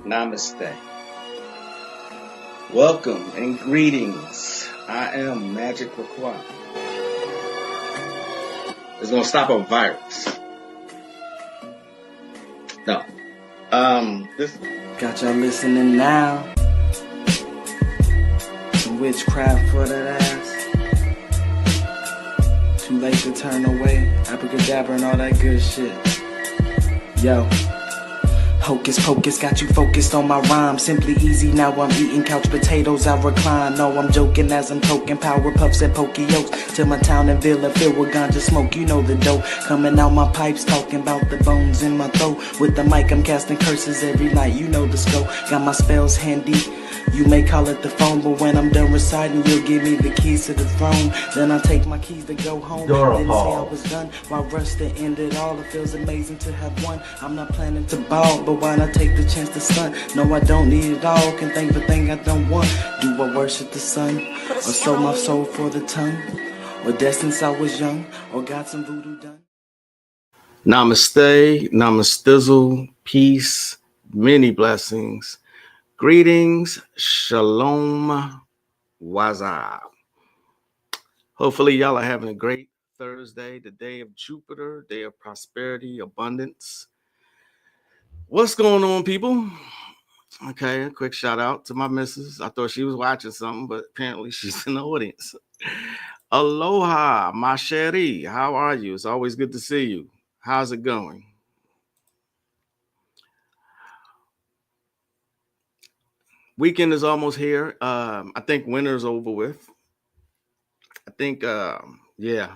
Namaste. Welcome and greetings. I am Magic Lacroix. It's gonna stop a virus. No. This Got y'all listening now. Some witchcraft for that ass. Too late to turn away. Abracadabra and all that good shit. Yo. Hocus pocus, got you focused on my rhyme. Simply easy, now I'm eating couch potatoes, I recline. No, I'm joking as I'm toking power puffs at Pokeos. Till my town and villa filled with ganja smoke, you know the dope. Coming out my pipes, talking about the bones in my throat. With the mic, I'm casting curses every night, you know the scope. Got my spells handy. You may call it the phone, but when I'm done reciting, you'll give me the keys to the throne. Then I'll take my keys to go home. Didn't say I was done. While rush to end it all, it feels amazing to have won. I'm not planning to ball, but why not take the chance to stunt? No, I don't need it all. Can think the thing I don't want. Do I worship the sun? Or sold my soul for the tongue? Or death since I was young? Or got some voodoo done? Namaste, namastizzle, peace, many blessings. Greetings, shalom, waza. Hopefully y'all are having a great Thursday, the day of Jupiter, day of prosperity, abundance. What's going on, people? Okay, a quick shout out to my missus. I thought she was watching something, but apparently she's in the audience. Aloha, ma chérie. How are you? It's always good to see you. How's it going? Weekend is almost here. I think winter's over with. I think, yeah,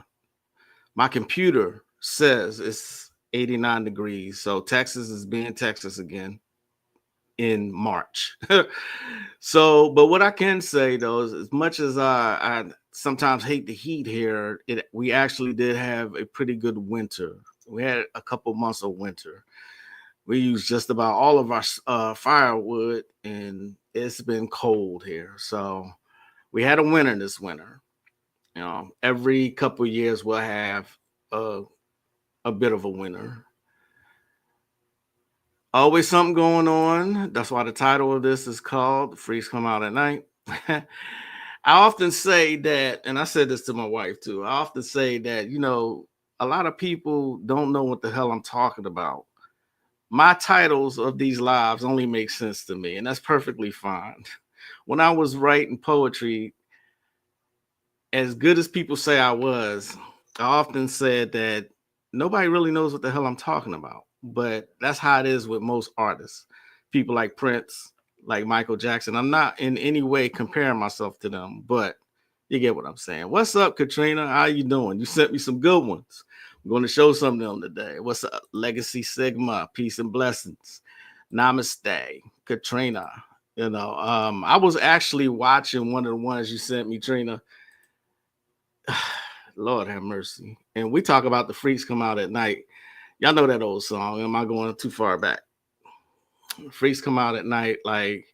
my computer says it's 89 degrees. So Texas is being Texas again in March. So, but what I can say though is, as much as I sometimes hate the heat here, we actually did have a pretty good winter. We had a couple months of winter. We used just about all of our firewood, and it's been cold here. So we had a winter this winter. You know, every couple of years we'll have a bit of a winter. Always something going on. That's why the title of this is called Freaks Come Out at Night. I often say that, and I said this to my wife too. I often say that, you know, a lot of people don't know what the hell I'm talking about. My titles of these lives only make sense to me, and that's perfectly fine. When I was writing poetry, as good as people say I was, I often said that nobody really knows what the hell I'm talking about. But that's how it is with most artists. People like Prince, like Michael Jackson. I'm not in any way comparing myself to them, but you get what I'm saying. What's up, Katrina? How you doing? You sent me some good ones. I'm going to show some of them today. What's up? Legacy Sigma, peace and blessings. Namaste, Katrina. You know, I was actually watching one of the ones you sent me, Trina. Lord have mercy. And we talk about the freaks come out at night. Y'all know that old song. Am I going too far back? Freaks come out at night. Like,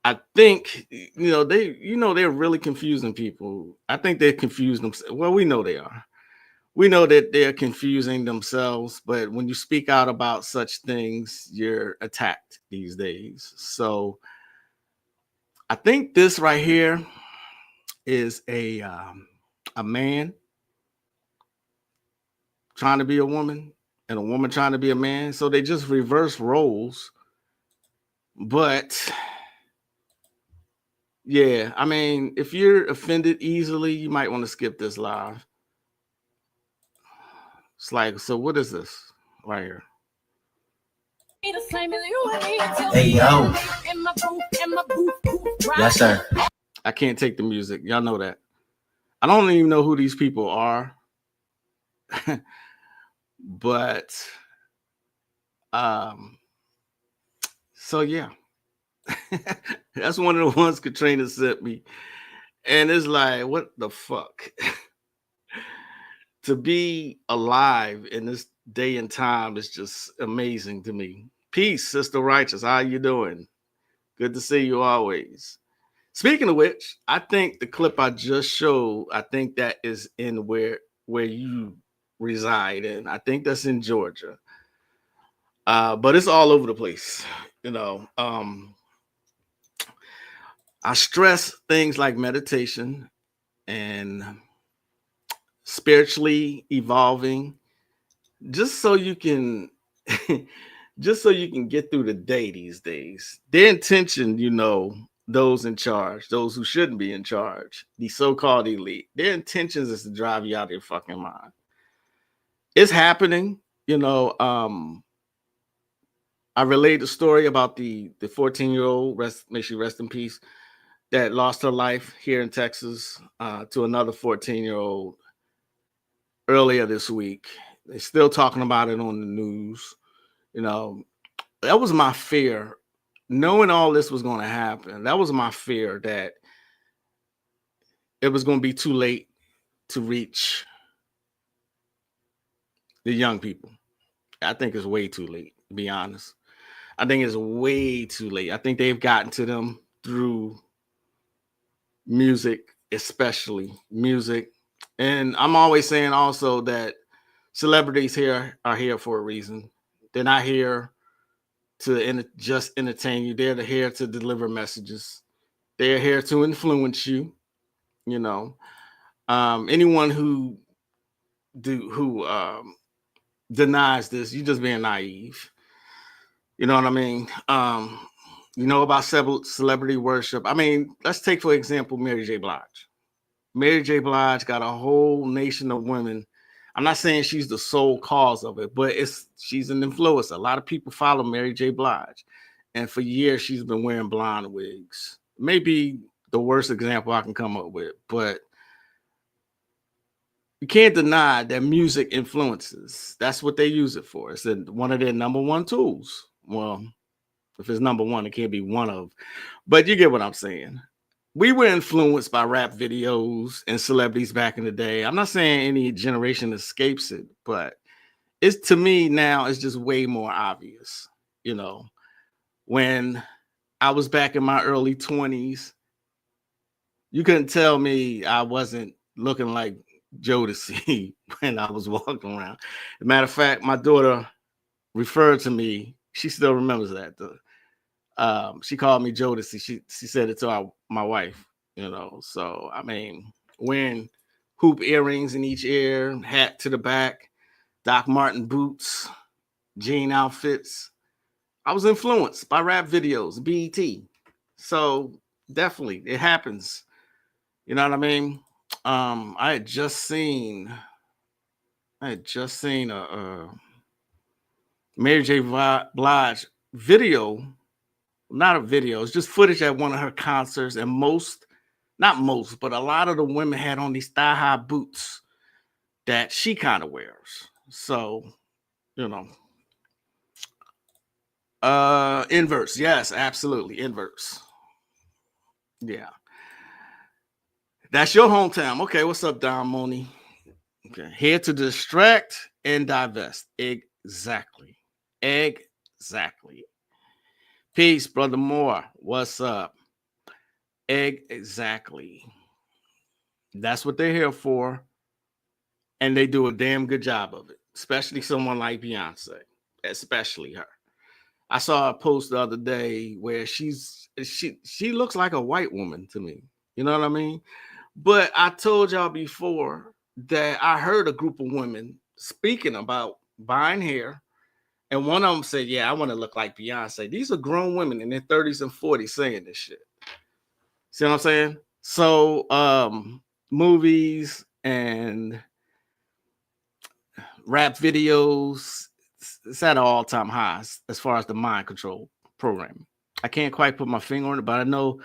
I think, they're really confusing people. I think they're confused themselves. Well, we know they are. We know that they're confusing themselves, but when you speak out about such things, you're attacked these days. So I think this right here is a man trying to be a woman and a woman trying to be a man. So they just reverse roles. But yeah, I mean, if you're offended easily, you might want to skip this live. It's like, so what is this right here? Hey, yo. Yes, sir. I can't take the music. Y'all know that. I don't even know who these people are. But so yeah. That's one of the ones Katrina sent me. And it's like, what the fuck? To be alive in this day and time is just amazing to me. Peace, Sister Righteous. How you doing? Good to see you always. Speaking of which, I think the clip I just showed, I think that is in where you reside in. I think that's in Georgia. But it's all over the place. You know, I stress things like meditation and spiritually evolving just so you can just so you can get through the day these days. Their intention, those in charge, those who shouldn't be in charge, the so-called elite, their intentions is to drive you out of your fucking mind. It's happening. I relayed the story about the 14-year-old, may she rest in peace, that lost her life here in Texas to another 14-year-old earlier this week. They're still talking about it on the news. That was my fear. Knowing all this was going to happen, that was my fear, that it was going to be too late to reach the young people. I think it's way too late, to be honest. I think it's way too late. I think they've gotten to them through music, especially music. And I'm always saying also that celebrities here are here for a reason. They're not here to just entertain you. They're here to deliver messages. They're here to influence you. Anyone who denies this, you're just being naive. You know what I mean? About celebrity worship. I mean, let's take, for example, Mary J. Blige. Mary J. Blige got a whole nation of women. I'm not saying she's the sole cause of it, but she's an influencer. A lot of people follow Mary J. Blige. And for years, she's been wearing blonde wigs. Maybe the worst example I can come up with, but you can't deny that music influences. That's what they use it for. It's one of their number one tools. Well, if it's number one, it can't be one of. But you get what I'm saying. We were influenced by rap videos and celebrities back in the day. I'm not saying any generation escapes it, but to me now, it's just way more obvious. When I was back in my early 20s, you couldn't tell me I wasn't looking like Jodeci when I was walking around. As a matter of fact, my daughter referred to me. She still remembers that. She called me Jodeci. She said it to my wife. So I mean, wearing hoop earrings in each ear, hat to the back, Doc Marten boots, jean outfits. I was influenced by rap videos, BET. So definitely, it happens. You know what I mean? I had just seen a Mary J. Blige video, not a video, it's just footage at one of her concerts, and not most, but a lot of the women had on these thigh-high boots that she kind of wears. So, inverse, yes, absolutely, inverse. Yeah. That's your hometown. Okay, what's up, Don Moni? Okay, here to distract and divest. Exactly. Peace, Brother Moore. What's up? Exactly. That's what they're here for. And they do a damn good job of it, especially someone like Beyonce, especially her. I saw a post the other day where she looks like a white woman to me. You know what I mean? But I told y'all before that I heard a group of women speaking about buying hair, and one of them said, yeah, I want to look like Beyonce. These are grown women in their 30s and 40s saying this shit. See what I'm saying? So movies and rap videos, it's at an all-time high as far as the mind control programming. I can't quite put my finger on it, but I know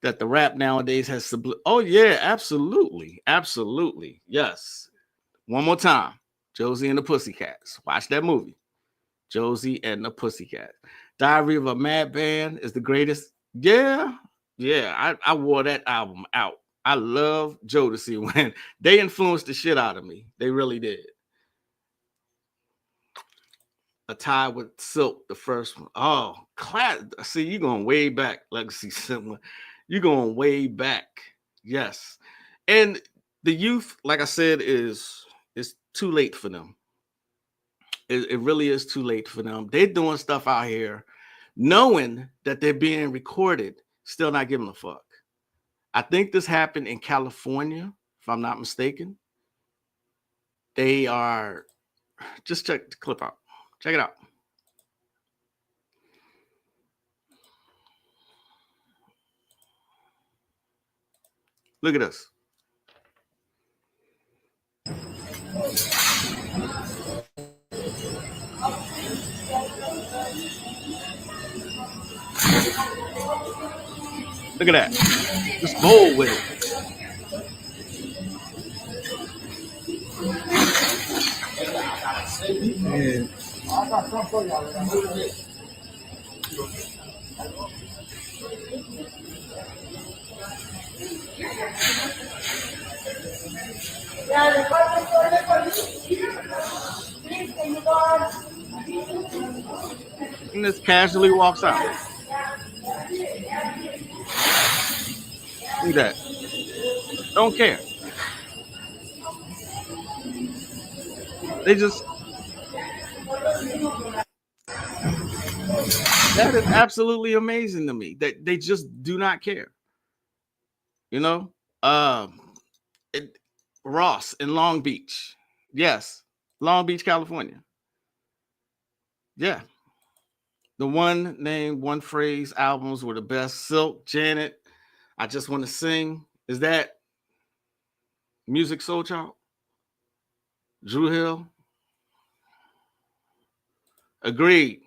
that the rap nowadays has oh yeah, absolutely, yes. One more time, Josie and the Pussycats. Watch that movie, Josie and the Pussycats. Diary of a Madman is the greatest. Yeah. I wore that album out. I love Jodeci when they influenced the shit out of me. They really did. A Tie with Silk, the first one. Oh, class. See, you're going way back, Legacy Similar. You're going way back. Yes. And the youth, like I said, is too late for them. It really is too late for them. They're doing stuff out here knowing that they're being recorded, still not giving a fuck. I think this happened in California, if I'm not mistaken. They are, just check the clip out. Check it out. Look at this. Look at that. Just bold with it. Yeah. And just casually walks out. Look at that. Don't care. They just, that is absolutely amazing to me that they just do not care. You know, Ross in Long Beach. Yes, Long Beach, California. Yeah. The one name, one phrase albums were the best. Silk, Janet, I Just Want to Sing. Is that Music Soul Child? Dru Hill? Agreed.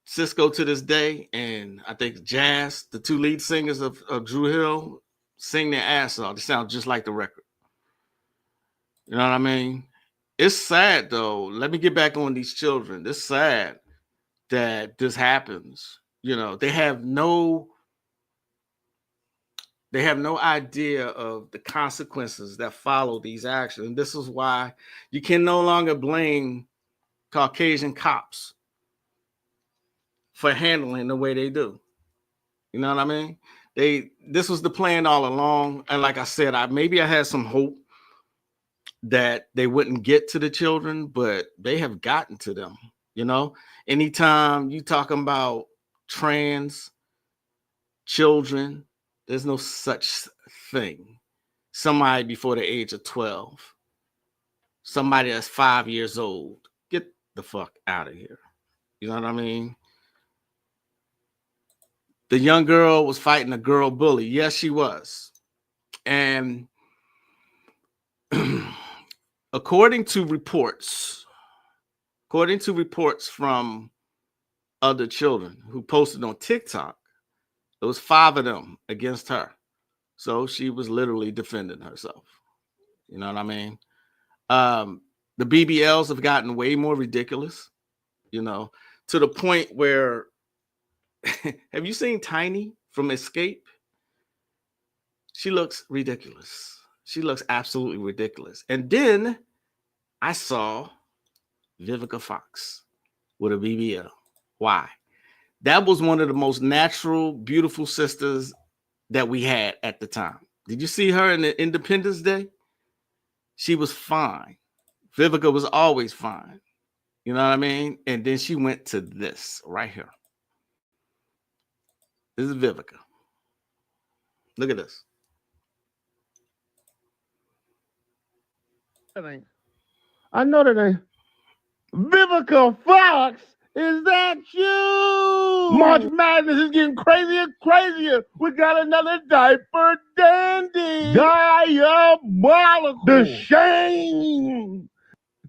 Cisco to this day, and I think Jazz, the two lead singers of Dru Hill, sing their ass off. They sound just like the record. You know what I mean? It's sad though. Let me get back on these children. It's sad that this happens. You know, they have no idea of the consequences that follow these actions. And this is why you can no longer blame Caucasian cops for handling the way they do. You know what I mean? This was the plan all along. And like I said, I had some hope that they wouldn't get to the children, but they have gotten to them. You know, anytime you talking about trans children, there's no such thing. Somebody before the age of 12, somebody that's 5 years old, get the fuck out of here. You know what I mean? The young girl was fighting a girl bully. Yes, she was. And according to reports from other children who posted on TikTok, there was 5 of them against her. So she was literally defending herself. You know what I mean? The BBLs have gotten way more ridiculous, you know, to the point where, have you seen Tiny from Escape? She looks ridiculous. She looks absolutely ridiculous. And then I saw Vivica Fox with a BBL. Why? That was one of the most natural, beautiful sisters that we had at the time. Did you see her in the Independence Day? She was fine. Vivica was always fine. You know what I mean? And then she went to this right here. This is Vivica. Look at this. I know that ain't. Vivica Fox, is that you? March Madness is getting crazier and crazier. We got another diaper dandy. Diabolical. The shame.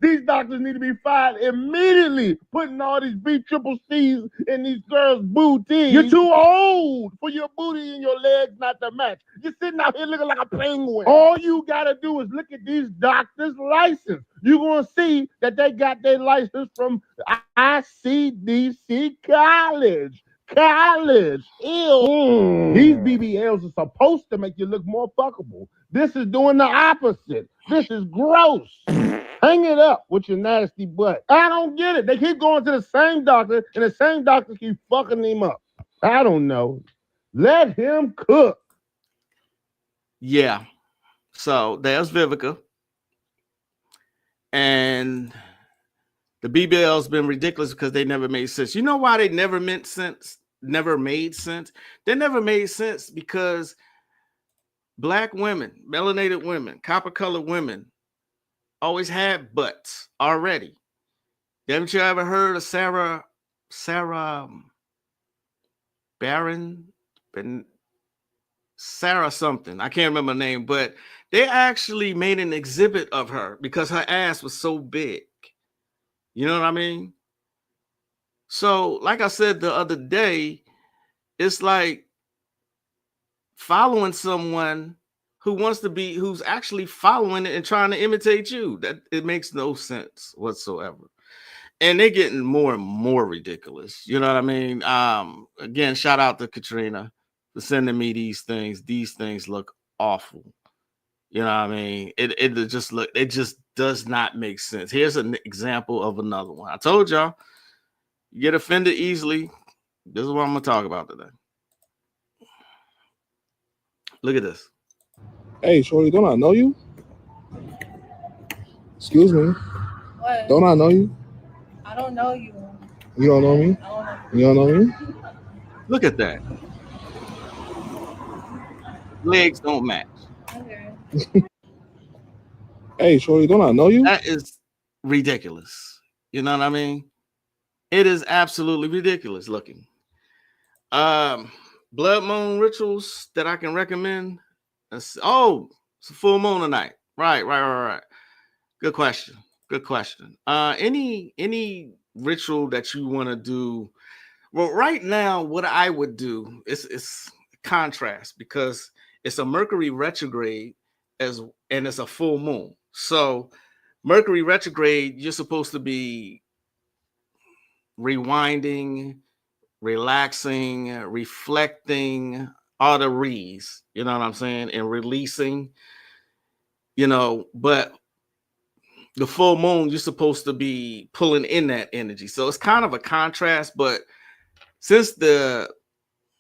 These doctors need to be fired immediately, putting all these BCCCs in these girls' booties. You're too old for your booty and your legs not to match. You're sitting out here looking like a penguin. All you got to do is look at these doctors' license. You're going to see that they got their license from ICDC College. Ew. These BBLs are supposed to make you look more fuckable. This is doing the opposite. This is gross. Hang it up with your nasty butt. I don't get it. They keep going to the same doctor, and the same doctor keep fucking him up. I don't know. Let him cook. Yeah. So there's Vivica. And The BBL's been ridiculous because they never made sense. You know why they never made sense? Never made sense. They never made sense because Black women, melanated women, copper-colored women always had butts already. Haven't you ever heard of Sarah Sarah something? I can't remember her name, but they actually made an exhibit of her because her ass was so big. You know what I mean? So, like I said the other day, it's like following someone who's actually following it and trying to imitate you. That it makes no sense whatsoever. And they're getting more and more ridiculous. You know what I mean? Again, shout out to Katrina for sending me these things. These things look awful. You know what I mean? It just does not make sense. Here's an example of another one. I told y'all, you get offended easily. This is what I'm gonna talk about today. Look at this. Hey, shorty, don't I know you? Excuse me. What? Don't I know you? I don't know you. You don't know me? I don't know. You don't know me? Look at that. Legs don't match. Okay. Hey, shorty, don't I know you? That is ridiculous. You know what I mean? It is absolutely ridiculous looking. Blood moon rituals that I can recommend. It's a full moon tonight. Right. Good question. Any ritual that you want to do? Well, right now, what I would do is contrast because it's a Mercury retrograde and it's a full moon. So Mercury retrograde, you're supposed to be rewinding, relaxing, reflecting, all the re's, you know what I'm saying, and releasing, but the full moon, you're supposed to be pulling in that energy. So it's kind of a contrast, but since the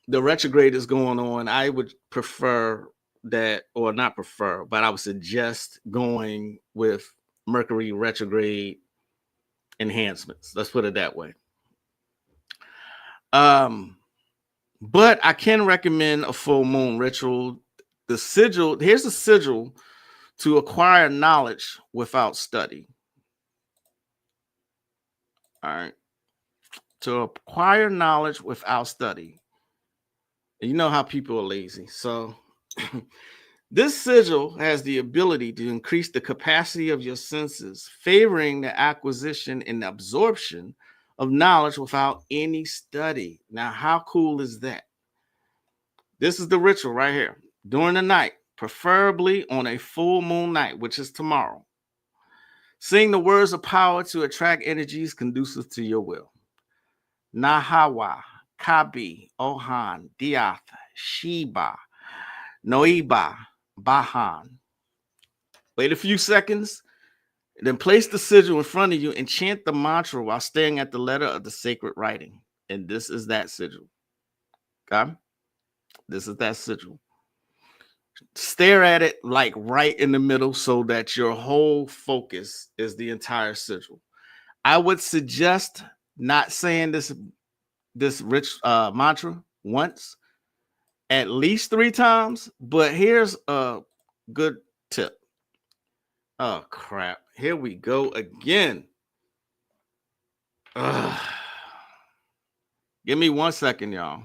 retrograde is going on, I would prefer that, or not prefer, but I would suggest going with Mercury retrograde enhancements. Let's put it that way. But I can recommend a full moon ritual. Here's the sigil to acquire knowledge without study. All right. To acquire knowledge without study. And you know how people are lazy. So this sigil has the ability to increase the capacity of your senses, favoring the acquisition and absorption of knowledge without any study. Now, how cool is that? This is the ritual right here. During the night, preferably on a full moon night, which is tomorrow. Sing the words of power to attract energies conducive to your will. Nahawa, Kabi, Ohan, Diath, Sheba, Noiba, Bahan. Wait a few seconds, then place the sigil in front of you and chant the mantra while staring at the letter of the sacred writing. And this is that sigil. Okay? This is that sigil. Stare at it like right in the middle so that your whole focus is the entire sigil. I would suggest not saying this rich mantra once, at least 3 times, but here's a good tip. Oh crap, here we go again. Give me 1 second, y'all.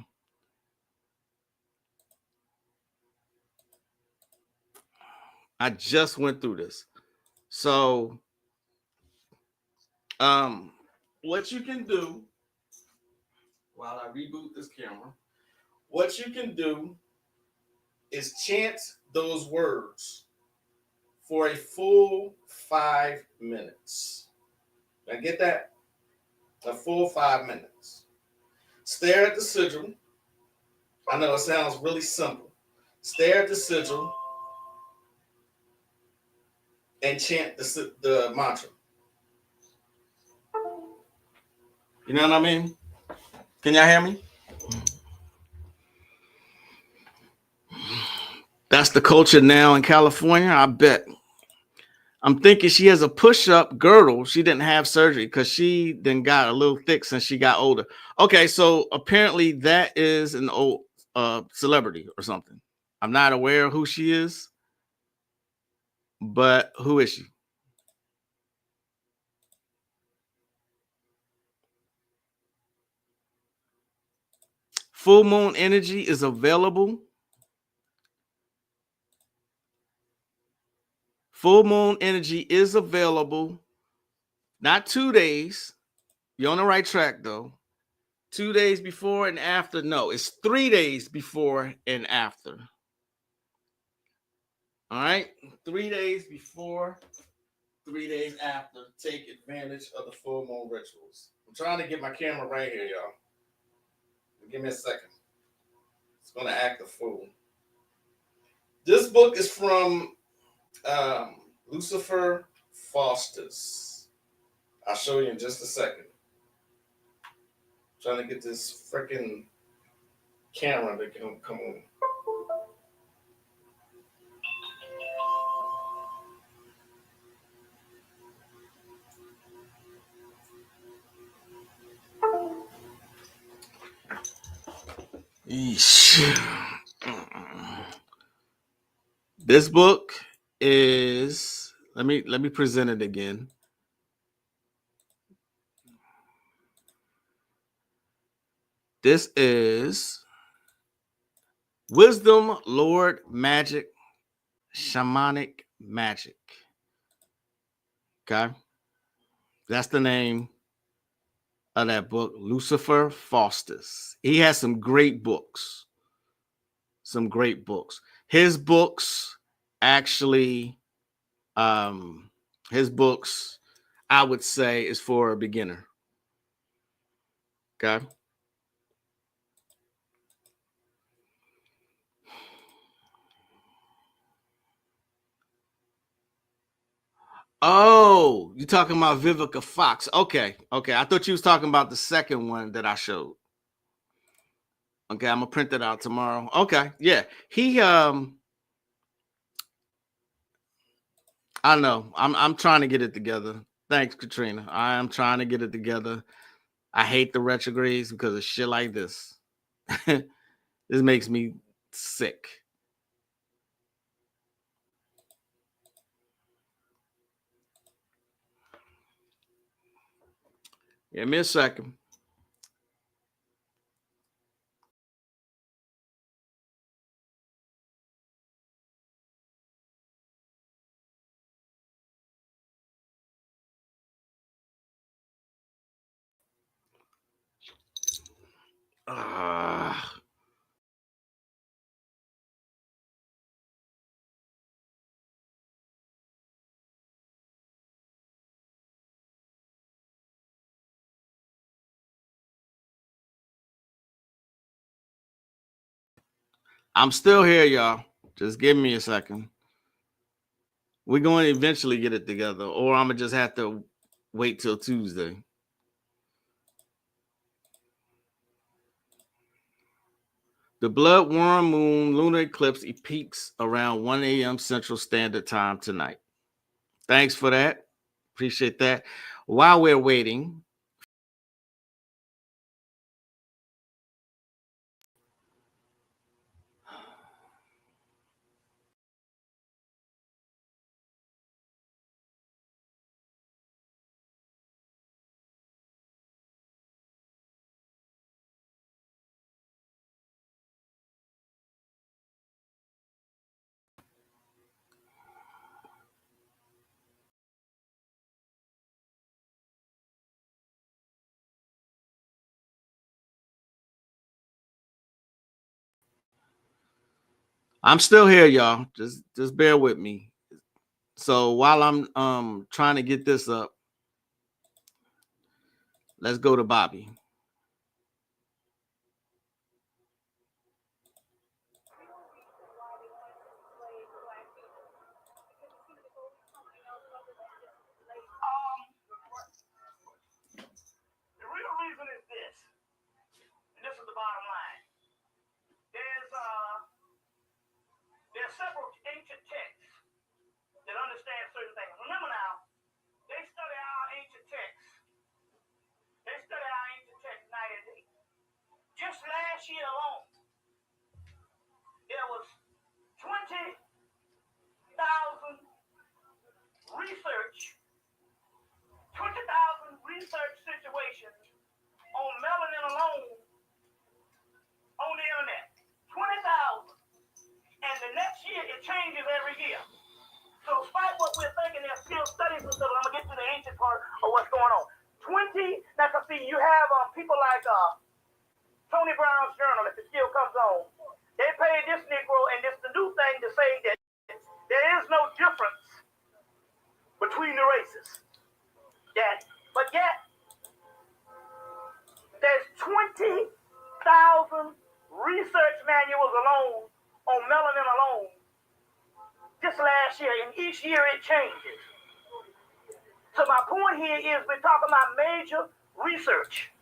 I just went through this. So what you can do while I reboot this camera, what you can do is chant those words for a full 5 minutes. Now get that? A full 5 minutes. Stare at the sigil. I know it sounds really simple. Stare at the sigil and chant the mantra. You know what I mean? Can y'all hear me? That's the culture now in California, I bet. I'm thinking she has a push-up girdle. She didn't have surgery because she then got a little thick since she got older. Okay, so apparently that is an old celebrity or something. I'm not aware of who she is, but who is she? Full moon energy is available. Full moon energy is available. Not 2 days. You're on the right track though. 2 days before and after. No, it's 3 days before and after. All right. 3 days before, 3 days after. Take advantage of the full moon rituals. I'm trying to get my camera right here, y'all. Give me a second. It's going to act a fool. This book is from Lucifer Faustus. I'll show you in just a second. Trying to get this freaking camera to come on. Eesh. This book is, let me present it again. This is Wisdom, Lord, Magic, Shamanic Magic. Okay. That's the name of that book, Lucifer Faustus. He has some great books. Some great books. His books actually, his books, I would say, is for a beginner. Okay. Oh, you're talking about Vivica Fox. Okay. I thought you was talking about the second one that I showed. Okay, I'm gonna print that out tomorrow. Okay, yeah. He I know. I'm trying to get it together. Thanks, Katrina. I am trying to get it together. I hate the retrogrades because of shit like this. This makes me sick. Give me a second. I'm still here, y'all. Just give me a second. We're going to eventually get it together, or I'm gonna just have to wait till Tuesday. The blood worm moon lunar eclipse peaks around 1 a.m. Central Standard Time tonight. Thanks for that. Appreciate that. While we're waiting, I'm still here, y'all. Just bear with me. So while I'm trying to get this up, let's go to Bobby. The real reason is this, and this is the bottom line. There's several ancient texts that understand certain things. last year alone, there was 20,000 research situations on melanin alone on the internet. 20,000. And the next year, it changes every year. So despite what we're thinking, there's still studies and stuff. I'm going to get to the ancient part of what's going on. 20, now, see, you have people like Tony Brown's Journal, if it still comes on. They paid this Negro, and it's the new thing to say that there is no difference between the races. But yet, there's 20,000 research manuals alone on melanin alone just last year, and each year it changes. So my point here is we're talking about major research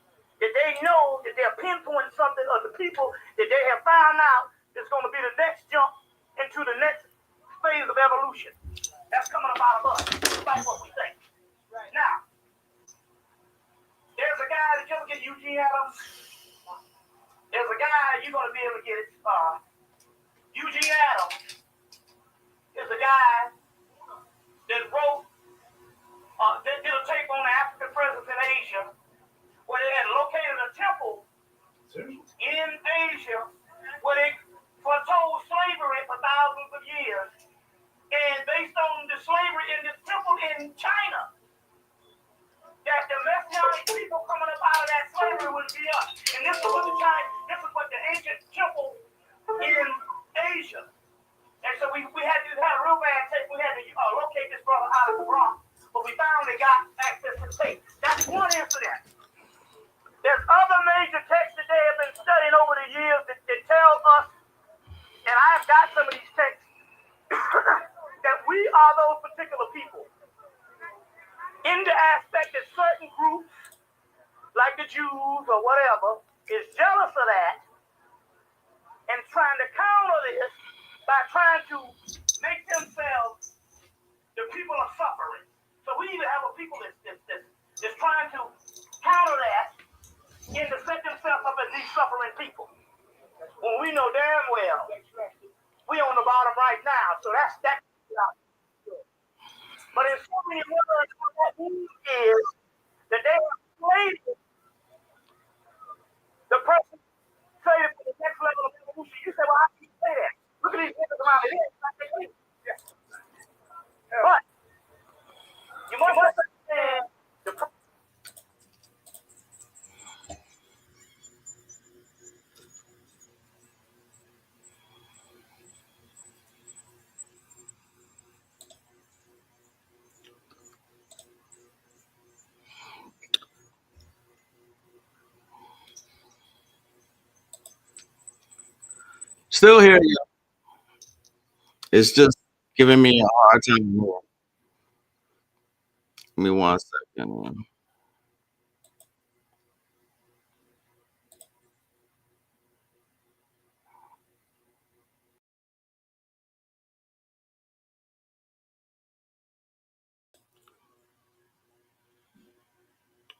that they know that they're pinpointing something of the people that they have found out is going to be the next jump into the next phase of evolution. That's coming up out of us, despite what we think. Right. Now, there's a guy that you ever get Eugene Adams. There's a guy you're going to be able to get it. Eugene Adams is a guy that wrote, that did a take on the African presence in Asia, where they had located a temple in Asia where they foretold slavery for thousands of years. And based on the slavery in this temple in China, that the Messianic people coming up out of that slavery would be us. And this is what the ancient temple in Asia. And so we had a real bad tape. We had to locate this brother out of the Bronx, but we found they got access to the tape. That's one incident. There's other major texts that they have been studying over the years that tell us, and I've got some of these texts, that we are those particular people. In the aspect that certain groups, like the Jews or whatever, is jealous of that and trying to counter this by trying to make themselves the people of suffering. So we even have a people that's trying to counter that and to set themselves up as these suffering people. When we know damn well we on the bottom right now. So that's that. But in so many words, what that means is that they have played the person say it for the next level of evolution. You say, well, how can you say that? Look at these niggas around here. But you must understand the Still hear you. It's just giving me a hard time more. Give me 1 second.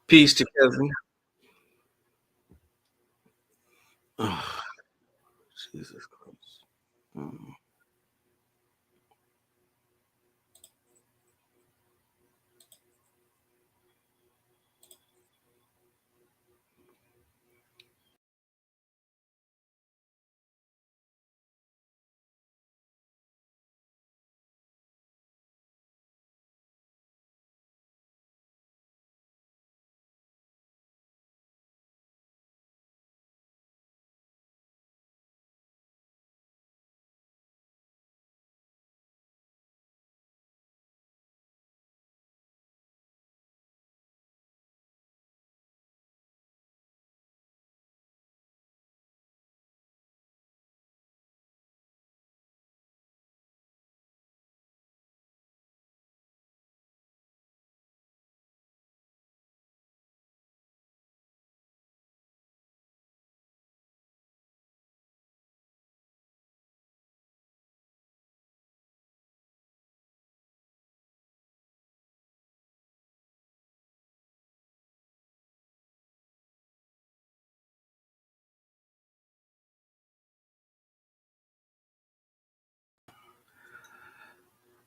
Peace to Kevin. Oh, Jesus Christ.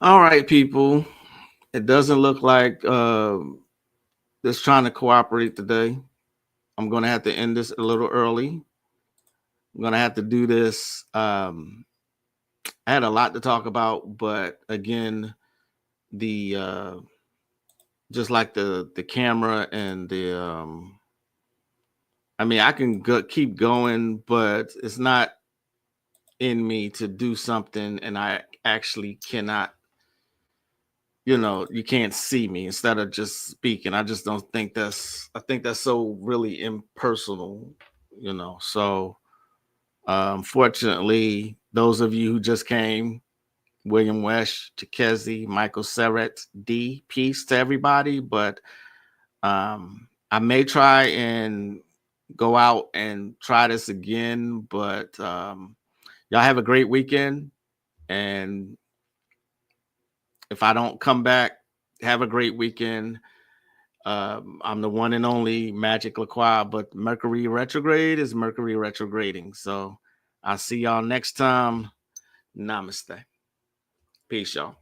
All right, people. It doesn't look like it's trying to cooperate today. I'm going to have to end this a little early. I'm going to have to do this. I had a lot to talk about, but again, the just like the camera and the I mean, I can keep going, but it's not in me to do something, and I actually cannot. You can't see me instead of just speaking. I just don't think I think that's so really impersonal. So unfortunately, those of you who just came, William Wesh, Chikezi, Michael Serret, D, peace to everybody. But I may try and go out and try this again. But y'all have a great weekend. And if I don't come back, have a great weekend. I'm the one and only Magic LaCroix, but Mercury retrograde is Mercury retrograding. So I'll see y'all next time. Namaste. Peace, y'all.